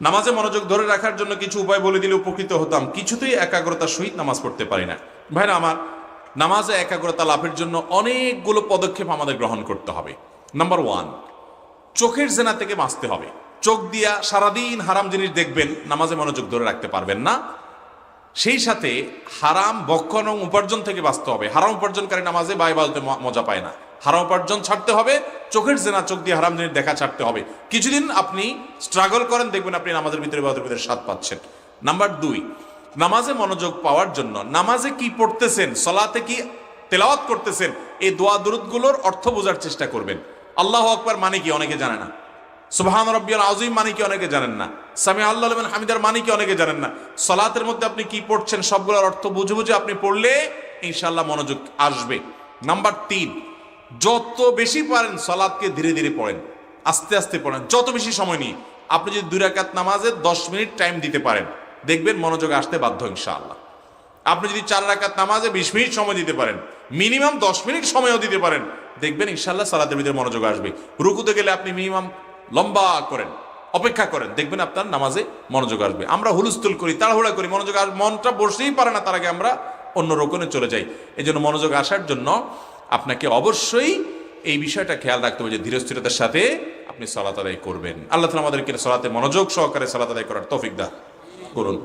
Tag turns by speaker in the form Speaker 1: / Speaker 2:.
Speaker 1: নামাজে মনোযোগ ধরে রাখার জন্য কিছু উপায় বলে দিলে উপকৃত হতাম। কিছুতেই একাগ্রতার সহিত নামাজ পড়তে পারি না। ভাইরা আমার, নামাজে একাগ্রতা লাভের জন্য অনেকগুলো পদক্ষেপ আমাদের গ্রহণ করতে হবে। নাম্বার 1, চোখের জেনা থেকে বাঁচতে হবে। চোখ দিয়া সারাদিন হারাম জিনিস দেখবেন, নামাজে মনোযোগ ধরে রাখতে পারবেন না। সেই সাথে হারাম ভক্ষণ এবং উপার্জন থেকে বাঁচতে হবে। হারাম উপার্জনকারী নামাজে বাই বালতে মজা পায় না। হারাম উপার্জন ছাড়তে হবে, চোখের জেনা, চোখ দিয়ে হারাম জিনিস দেখা ছাড়তে হবে। কিছুদিন আপনি স্ট্রাগল করেন, দেখবেন আপনি নামাজের ভিতরে স্বাদ পাচ্ছেন। নাম্বার 2, নামাজে মনোযোগ পাওয়ার জন্য নামাজে কি পড়তেছেন, সলাতে কি তেলাওয়াত করতেছেন, এই দোয়া দুরূদগুলোর অর্থ বোঝার চেষ্টা করবেন। আল্লাহু আকবার মানে কি অনেকে জানে না। সুবহান রাব্বিয়াল আযীম মানে কি অনেকে জানেন না। সামি আল্লাহু লিমান হামিদার মানে কি অনেকে জানেন না। সালাতের মধ্যে আপনি কি পড়ছেন সবগুলোর অর্থ বুঝে বুঝে আপনি পড়লে ইনশাআল্লাহ মনোযোগ আসবে। নাম্বার 3, যত বেশি পারেন সালাতকে ধীরে ধীরে পড়েন, আস্তে আস্তে পড়েন, যত বেশি সময় নিয়ে। আপনি যদি 2 রাকাত নামাজে 10 মিনিট টাইম দিতে পারেন, দেখবেন মনোযোগ আসতে বাধ্য ইনশাআল্লাহ। আপনি যদি 4 রাকাত নামাজে 20 মিনিট সময় দিতে পারেন, মিনিমাম 10 মিনিট সময়ও দিতে পারেন, দেখবেন ইনশাআল্লাহ সালাতের ভিতরে মনোযোগ আসবে। রুকুতে গেলে আপনি মিনিমাম লম্বা করেন, অপেক্ষা করেন, দেখবেন আপনার নামাজে মনোযোগ আসবে। আমরা হুলস্থুল করি, তাড়াহুড়া করি, মনোযোগ মনটা বসতেই পারে না, তার আগে আমরা অন্য রোকনে চলে যাই। এই জন্য মনোযোগ আসার জন্য আপনাকে অবশ্যই এই বিষয়টা খেয়াল রাখতে হবে যে ধীরস্থিরতার সাথে আপনি সালাত আদায় করবেন। আল্লাহ তাআলা আমাদেরকে সালাতে মনোযোগ সহকারে সালাত আদায় করার তৌফিক দান করুন।